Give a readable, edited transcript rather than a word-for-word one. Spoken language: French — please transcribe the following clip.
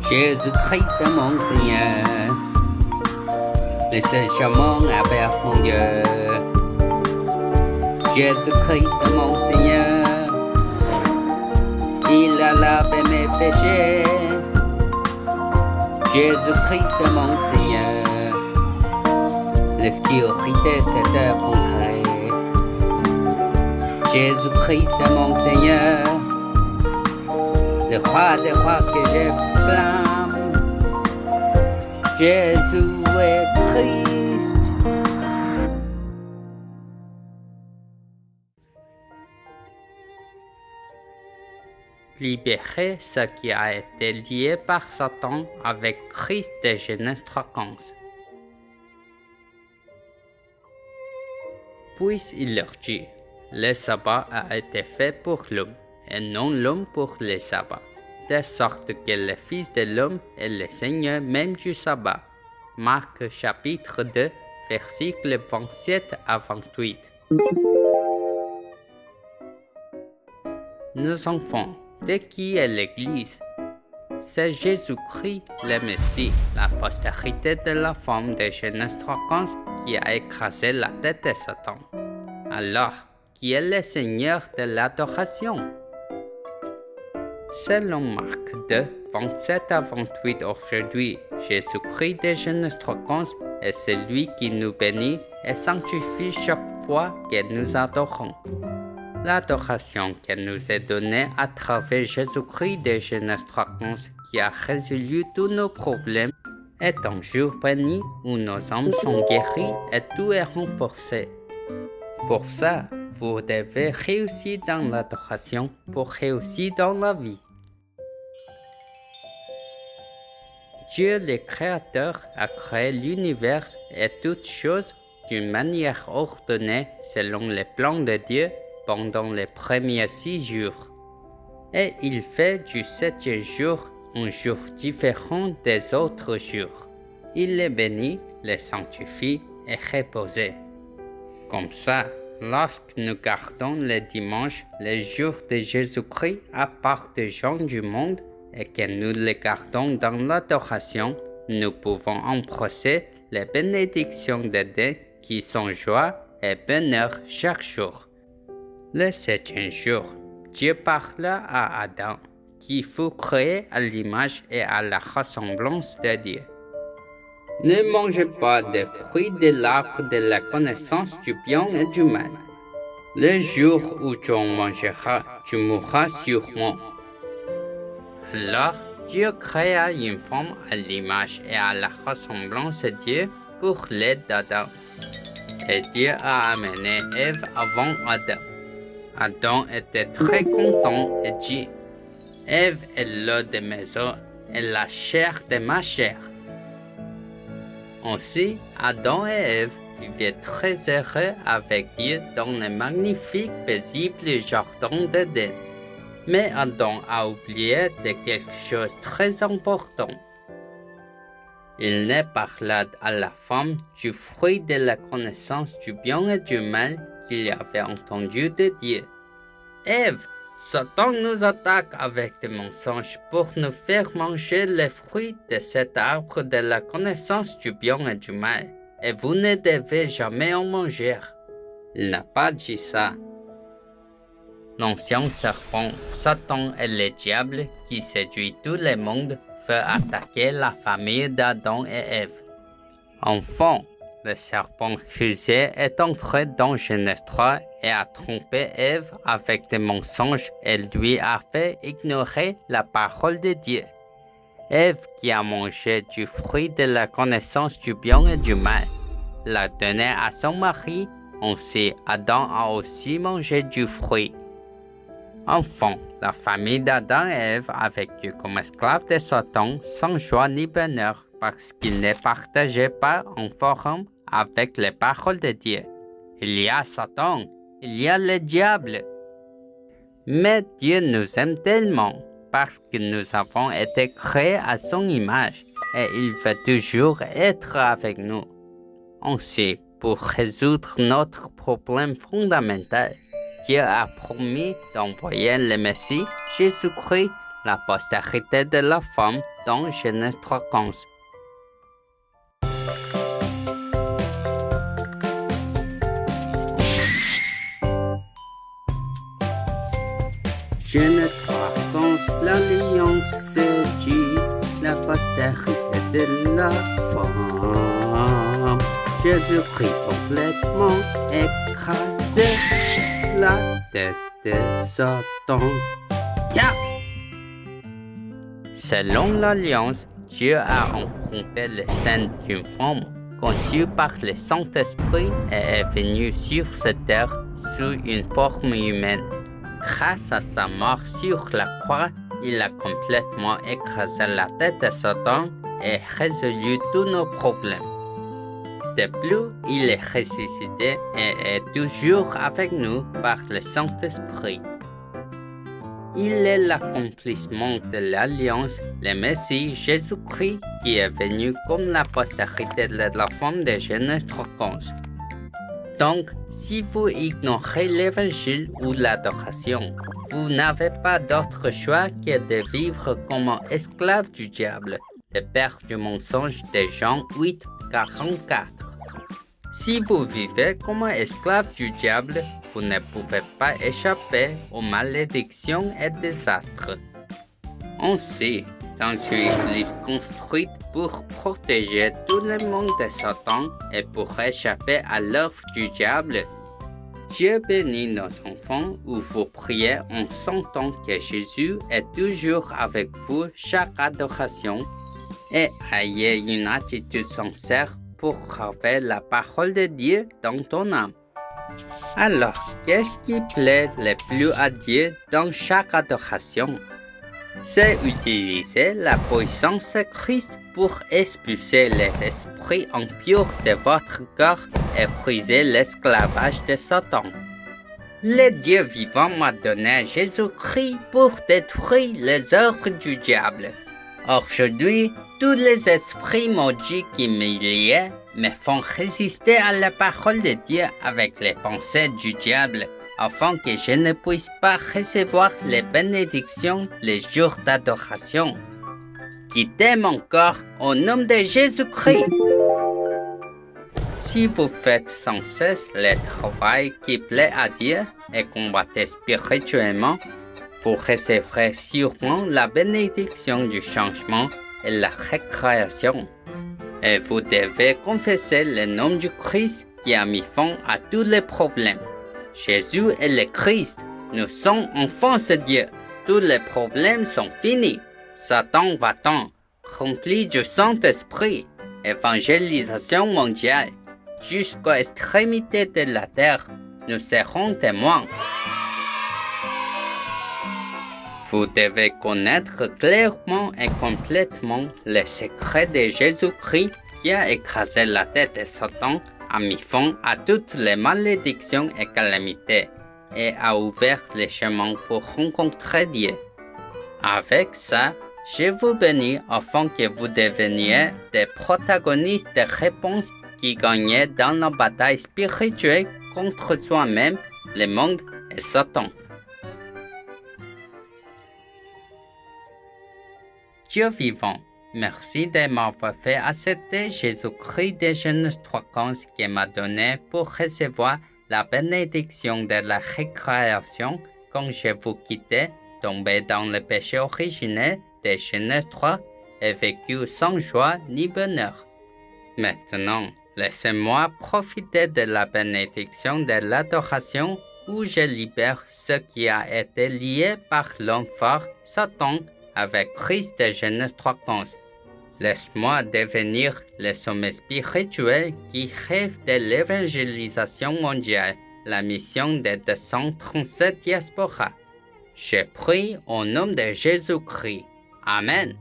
Jésus-Christ mon Seigneur, le seul chemin vers mon Dieu. Jésus-Christ mon Seigneur, il a lavé mes péchés. Jésus-Christ mon Seigneur, l'obscurité s'est effondrée. Jésus-Christ mon Seigneur, le roi des rois que je blâme. Jésus est Christ. Libérer ce qui a été lié par Satan avec Christ de Genèse 3:15. Puis il leur dit, le sabbat a été fait pour l'homme, et non l'homme pour le sabbat, de sorte que le Fils de l'homme est le Seigneur même du sabbat. Marc chapitre 2, versets 27 à 28. Nos enfants, de qui est l'Église? C'est Jésus-Christ, le Messie, la postérité de la femme de Genèse 3:15 qui a écrasé la tête de Satan. Alors, qui est le Seigneur de l'adoration? Selon Marc 2, 27 à 28 aujourd'hui, Jésus-Christ de Genèse 3:15 est celui qui nous bénit et sanctifie chaque fois que nous adorons. L'adoration qui nous est donnée à travers Jésus-Christ de Genèse 3:15 qui a résolu tous nos problèmes est un jour béni où nos âmes sont guéries et tout est renforcé. Pour ça, vous devez réussir dans l'adoration pour réussir dans la vie. Dieu le Créateur a créé l'univers et toutes choses d'une manière ordonnée selon le plan de Dieu pendant les premiers 6 jours. Et il fait du 7e jour un jour différent des autres jours. Il les bénit, les sanctifie et repose. Comme ça, lorsque nous gardons le dimanche, le jour de Jésus-Christ à part des gens du monde, et que nous le gardons dans l'adoration, nous pouvons embrasser les bénédictions de Dieu qui sont joie et bonheur chaque jour. Le 7e jour, Dieu parla à Adam, qui fut créé à l'image et à la ressemblance de Dieu. Ne mangez pas des fruits de l'arbre de la connaissance du bien et du mal. Le jour où tu en mangeras, tu mourras sûrement. Alors, Dieu créa une femme à l'image et à la ressemblance de Dieu pour l'aide d'Adam. Et Dieu a amené Ève avant Adam. Adam était très content et dit, Ève est l'eau de mes os et la chair de ma chair. Ainsi, Adam et Ève vivaient très heureux avec Dieu dans le magnifique, paisible jardin d'Éden. Mais Adam a oublié de quelque chose de très important. Il ne parla à la femme du fruit de la connaissance du bien et du mal qu'il avait entendu de Dieu. Ève, Satan nous attaque avec des mensonges pour nous faire manger les fruits de cet arbre de la connaissance du bien et du mal, et vous ne devez jamais en manger. Il n'a pas dit ça. L'ancien serpent, Satan et le diable qui séduit tout le monde, veut attaquer la famille d'Adam et Ève. Enfin, le serpent rusé est entré dans Genèse 3 et a trompé Ève avec des mensonges et lui a fait ignorer la parole de Dieu. Ève, qui a mangé du fruit de la connaissance du bien et du mal, l'a donné à son mari, ainsi Adam a aussi mangé du fruit. Enfin, la famille d'Adam et Ève a vécu comme esclaves de Satan sans joie ni bonheur parce qu'ils ne partageaient pas un forum avec les paroles de Dieu. Il y a Satan, il y a le diable. Mais Dieu nous aime tellement parce que nous avons été créés à son image et il veut toujours être avec nous. Ainsi, pour résoudre notre problème fondamental, Dieu a promis d'envoyer le Messie, Jésus-Christ, la postérité de la femme dans Genèse 3:15. Genèse 3:15, l'alliance se dit, la postérité de la femme. Jésus-Christ complètement écrasé, la tête de Satan. Yeah! Selon l'Alliance, Dieu a emprunté le sein d'une femme conçue par le Saint-Esprit et est venu sur cette terre sous une forme humaine. Grâce à sa mort sur la croix, il a complètement écrasé la tête de Satan et résolu tous nos problèmes. De plus, il est ressuscité et est toujours avec nous par le Saint-Esprit. Il est l'accomplissement de l'Alliance, le Messie Jésus-Christ, qui est venu comme la postérité de la femme de Genèse 3:15. Donc, si vous ignorez l'Évangile ou l'adoration, vous n'avez pas d'autre choix que de vivre comme un esclave du diable, le père du mensonge de Jean 8:44. Si vous vivez comme un esclave du diable, vous ne pouvez pas échapper aux malédictions et désastres. Ainsi, dans une église construite pour protéger tout le monde de Satan et pour échapper à l'œuvre du diable, Dieu bénit nos enfants où vous priez en sentant que Jésus est toujours avec vous chaque adoration et ayez une attitude sincère pour graver la parole de Dieu dans ton âme. Alors, qu'est-ce qui plaît le plus à Dieu dans chaque adoration? C'est utiliser la puissance de Christ pour expulser les esprits impurs de votre corps et briser l'esclavage de Satan. Le Dieu vivant m'a donné Jésus-Christ pour détruire les œuvres du diable. Aujourd'hui, tous les esprits maudits qui me liaient me font résister à la parole de Dieu avec les pensées du diable, afin que je ne puisse pas recevoir les bénédictions les jours d'adoration. Quittez mon corps au nom de Jésus-Christ. Si vous faites sans cesse le travail qui plaît à Dieu et combattez spirituellement, vous recevrez sûrement la bénédiction du changement et la récréation. Et vous devez confesser le nom du Christ qui a mis fin à tous les problèmes. Jésus est le Christ. Nous sommes enfants de Dieu. Tous les problèmes sont finis. Satan va-t'en. Rempli du Saint-Esprit. Évangélisation mondiale. Jusqu'aux extrémités de la terre, nous serons témoins. Vous devez connaître clairement et complètement le secret de Jésus-Christ qui a écrasé la tête de Satan, a mis fin à toutes les malédictions et calamités et a ouvert le chemin pour rencontrer Dieu. Avec ça, je vous bénis afin que vous deveniez des protagonistes de réponses qui gagnent dans la bataille spirituelle contre soi-même, le monde et Satan. Dieu vivant, merci de m'avoir fait accepter Jésus-Christ de Genèse 3:15 qui m'a donné pour recevoir la bénédiction de la récréation quand je vous quittais, tombé dans le péché originel de Genèse 3 et vécu sans joie ni bonheur. Maintenant, laissez-moi profiter de la bénédiction de l'adoration où je libère ce qui a été lié par l'homme fort, Satan, avec Christ de Genèse 3:15. Laisse-moi devenir le sommet spirituel qui rêve de l'évangélisation mondiale, la mission des 237 diasporas. Je prie au nom de Jésus-Christ. Amen.